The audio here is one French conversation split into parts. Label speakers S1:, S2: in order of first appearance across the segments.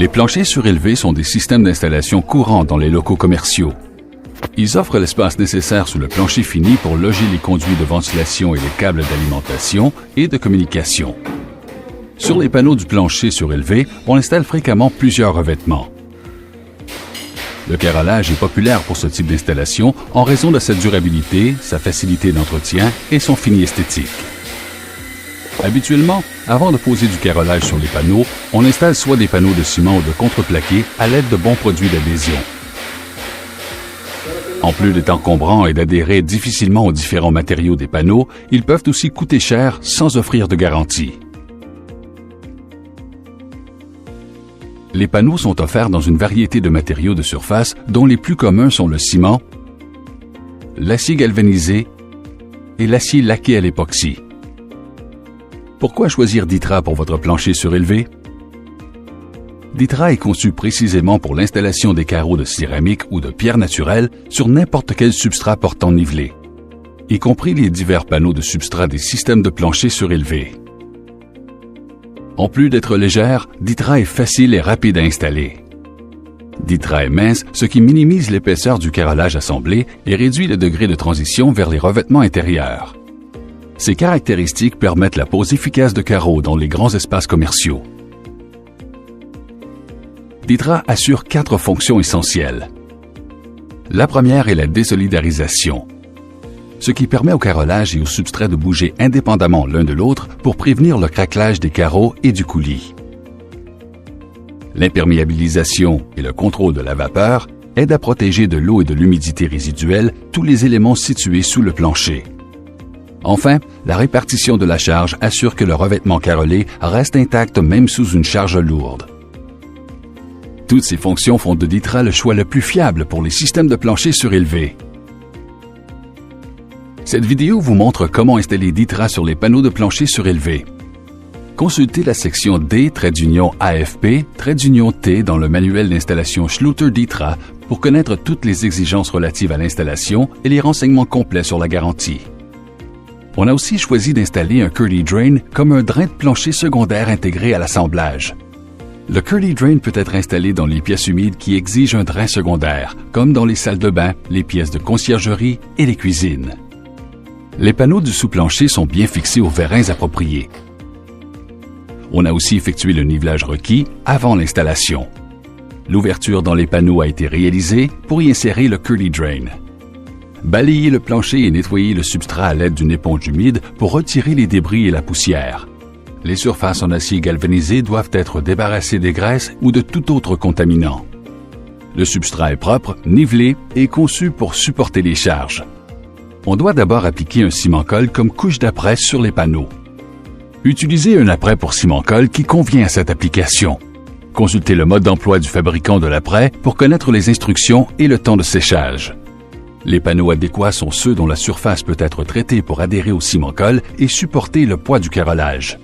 S1: Les planchers surélevés sont des systèmes d'installation courants dans les locaux commerciaux. Ils offrent l'espace nécessaire sous le plancher fini pour loger les conduits de ventilation et les câbles d'alimentation et de communication. Sur les panneaux du plancher surélevé, on installe fréquemment plusieurs revêtements. Le carrelage est populaire pour ce type d'installation en raison de sa durabilité, sa facilité d'entretien et son fini esthétique. Habituellement, avant de poser du carrelage sur les panneaux, on installe soit des panneaux de ciment ou de contreplaqué à l'aide de bons produits d'adhésion. En plus d'être encombrants et d'adhérer difficilement aux différents matériaux des panneaux, ils peuvent aussi coûter cher sans offrir de garantie. Les panneaux sont offerts dans une variété de matériaux de surface dont les plus communs sont le ciment, l'acier galvanisé et l'acier laqué à l'époxy. Pourquoi choisir Ditra pour votre plancher surélevé? Ditra est conçu précisément pour l'installation des carreaux de céramique ou de pierre naturelle sur n'importe quel substrat portant nivelé, y compris les divers panneaux de substrat des systèmes de plancher surélevés. En plus d'être légère, Ditra est facile et rapide à installer. Ditra est mince, ce qui minimise l'épaisseur du carrelage assemblé et réduit le degré de transition vers les revêtements intérieurs. Ces caractéristiques permettent la pose efficace de carreaux dans les grands espaces commerciaux. Ditra assure 4 fonctions essentielles. La première est la désolidarisation, ce qui permet au carrelage et au substrat de bouger indépendamment l'un de l'autre pour prévenir le craquelage des carreaux et du coulis. L'imperméabilisation et le contrôle de la vapeur aident à protéger de l'eau et de l'humidité résiduelle tous les éléments situés sous le plancher. Enfin, la répartition de la charge assure que le revêtement carrelé reste intact même sous une charge lourde. Toutes ces fonctions font de Ditra le choix le plus fiable pour les systèmes de plancher surélevés. Cette vidéo vous montre comment installer Ditra sur les panneaux de plancher surélevés. Consultez la section D-AFP-T dans le manuel d'installation Schluter Ditra pour connaître toutes les exigences relatives à l'installation et les renseignements complets sur la garantie. On a aussi choisi d'installer un Curly Drain comme un drain de plancher secondaire intégré à l'assemblage. Le Curly Drain peut être installé dans les pièces humides qui exigent un drain secondaire, comme dans les salles de bain, les pièces de conciergerie et les cuisines. Les panneaux du sous-plancher sont bien fixés aux vérins appropriés. On a aussi effectué le nivelage requis avant l'installation. L'ouverture dans les panneaux a été réalisée pour y insérer le Curly Drain. Balayez le plancher et nettoyez le substrat à l'aide d'une éponge humide pour retirer les débris et la poussière. Les surfaces en acier galvanisé doivent être débarrassées des graisses ou de tout autre contaminant. Le substrat est propre, nivelé et conçu pour supporter les charges. On doit d'abord appliquer un ciment-colle comme couche d'apprêt sur les panneaux. Utilisez un apprêt pour ciment-colle qui convient à cette application. Consultez le mode d'emploi du fabricant de l'apprêt pour connaître les instructions et le temps de séchage. Les panneaux adéquats sont ceux dont la surface peut être traitée pour adhérer au ciment-colle et supporter le poids du carrelage.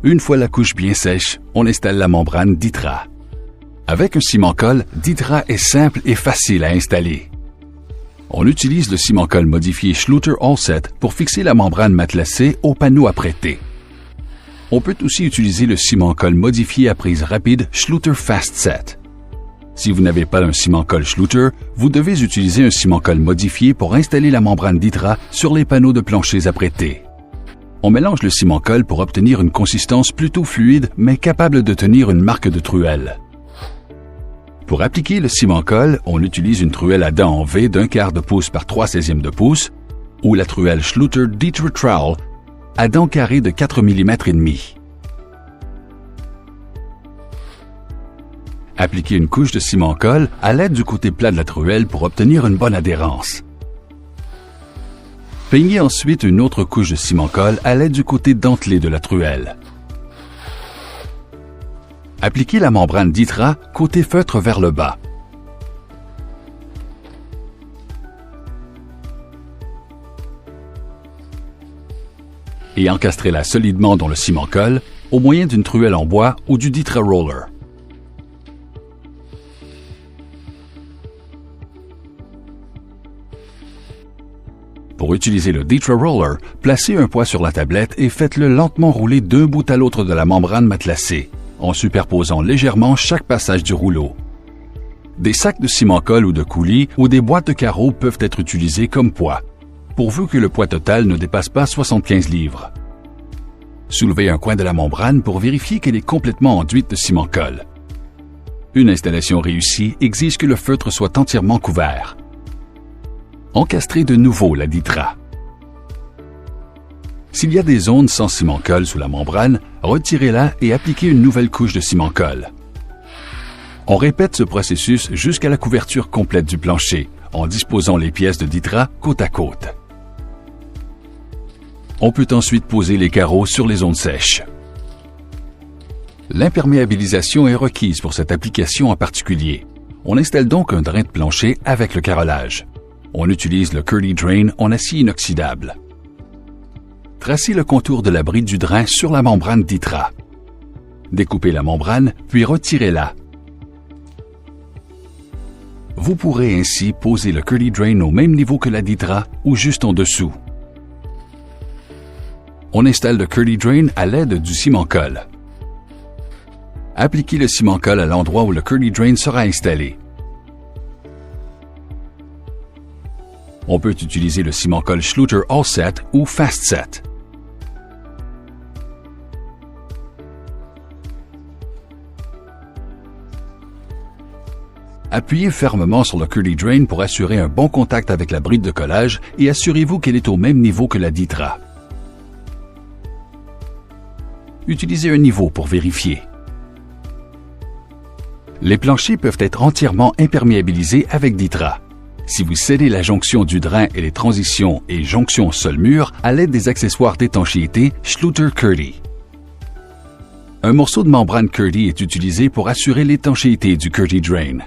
S1: Une fois la couche bien sèche, on installe la membrane Ditra. Avec un ciment-colle, Ditra est simple et facile à installer. On utilise le ciment-colle modifié Schluter All-Set pour fixer la membrane matelassée au panneau apprêté. On peut aussi utiliser le ciment-colle modifié à prise rapide Schluter Fast Set. Si vous n'avez pas un ciment-colle Schluter, vous devez utiliser un ciment-colle modifié pour installer la membrane Ditra sur les panneaux de planchers apprêtés. On mélange le ciment-colle pour obtenir une consistance plutôt fluide mais capable de tenir une marque de truelle. Pour appliquer le ciment-colle, on utilise une truelle à dents en V d'1/4 de pouce par 3/16 de pouce ou la truelle Schluter Dieter Trowel à dents carrées de 4 mm et demi. Appliquez une couche de ciment-colle à l'aide du côté plat de la truelle pour obtenir une bonne adhérence. Peignez ensuite une autre couche de ciment-colle à l'aide du côté dentelé de la truelle. Appliquez la membrane Ditra côté feutre vers le bas. Et encastrez-la solidement dans le ciment-colle au moyen d'une truelle en bois ou du Ditra Roller. Pour utiliser le Ditra Roller, placez un poids sur la tablette et faites-le lentement rouler d'un bout à l'autre de la membrane matelassée, en superposant légèrement chaque passage du rouleau. Des sacs de ciment-colle ou de coulis ou des boîtes de carreaux peuvent être utilisés comme poids, pourvu que le poids total ne dépasse pas 75 livres. Soulevez un coin de la membrane pour vérifier qu'elle est complètement enduite de ciment-colle. Une installation réussie exige que le feutre soit entièrement couvert. Encastrez de nouveau la Ditra. S'il y a des zones sans ciment-colle sous la membrane, retirez-la et appliquez une nouvelle couche de ciment-colle. On répète ce processus jusqu'à la couverture complète du plancher, en disposant les pièces de Ditra côte à côte. On peut ensuite poser les carreaux sur les zones sèches. L'imperméabilisation est requise pour cette application en particulier. On installe donc un drain de plancher avec le carrelage. On utilise le Curly Drain en acier inoxydable. Tracez le contour de la bride du drain sur la membrane Ditra. Découpez la membrane, puis retirez-la. Vous pourrez ainsi poser le Curly Drain au même niveau que la Ditra ou juste en dessous. On installe le Curly Drain à l'aide du ciment-colle. Appliquez le ciment-colle à l'endroit où le Curly Drain sera installé. On peut utiliser le ciment-colle Schluter All Set ou Fast Set. Appuyez fermement sur le Curly Drain pour assurer un bon contact avec la bride de collage et assurez-vous qu'elle est au même niveau que la Ditra. Utilisez un niveau pour vérifier. Les planchers peuvent être entièrement imperméabilisés avec Ditra. Si vous scellez la jonction du drain et les transitions et jonctions sol-mur à l'aide des accessoires d'étanchéité Schluter Curly. Un morceau de membrane Curly est utilisé pour assurer l'étanchéité du Curly Drain.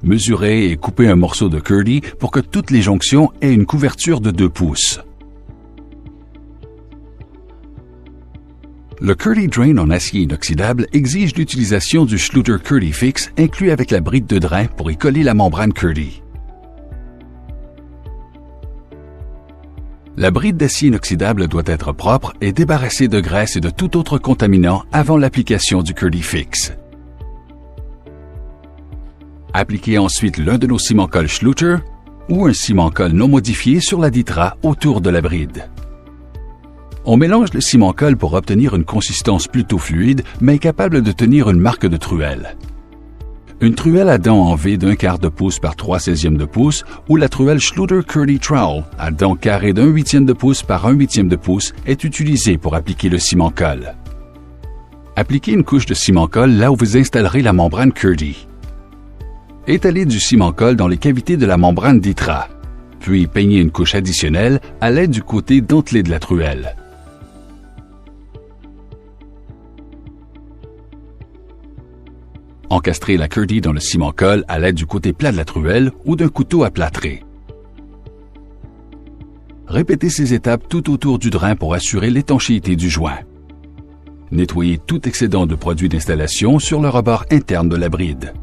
S1: Mesurez et coupez un morceau de Curly pour que toutes les jonctions aient une couverture de 2 pouces. Le Curly Drain en acier inoxydable exige l'utilisation du Schluter Curly Fix inclus avec la bride de drain pour y coller la membrane Curly. La bride d'acier inoxydable doit être propre et débarrassée de graisse et de tout autre contaminant avant l'application du Curly Fix. Appliquez ensuite l'un de nos ciment-colle Schluter ou un ciment-colle non modifié sur la Ditra autour de la bride. On mélange le ciment-colle pour obtenir une consistance plutôt fluide, mais capable de tenir une marque de truelle. Une truelle à dents en V d'1/4 de pouce par 3/16 de pouce ou la truelle Schluter Curly Trowel à dents carrées d'1/8 de pouce par 1/8 de pouce est utilisée pour appliquer le ciment-colle. Appliquez une couche de ciment-colle là où vous installerez la membrane Curly. Étalez du ciment-colle dans les cavités de la membrane Ditra, puis peignez une couche additionnelle à l'aide du côté dentelé de la truelle. Encastrez la Curly dans le ciment-colle à l'aide du côté plat de la truelle ou d'un couteau à plâtrer. Répétez ces étapes tout autour du drain pour assurer l'étanchéité du joint. Nettoyez tout excédent de produits d'installation sur le rebord interne de la bride.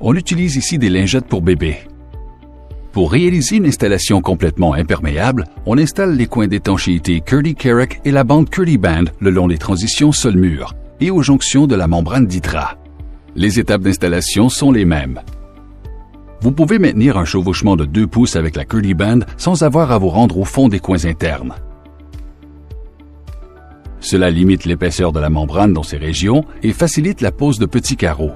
S1: On utilise ici des lingettes pour bébé. Pour réaliser une installation complètement imperméable, on installe les coins d'étanchéité Curly Carrack et la bande Curly Band le long des transitions sol-mur et aux jonctions de la membrane Ditra. Les étapes d'installation sont les mêmes. Vous pouvez maintenir un chevauchement de 2 pouces avec la Curly Band sans avoir à vous rendre au fond des coins internes. Cela limite l'épaisseur de la membrane dans ces régions et facilite la pose de petits carreaux.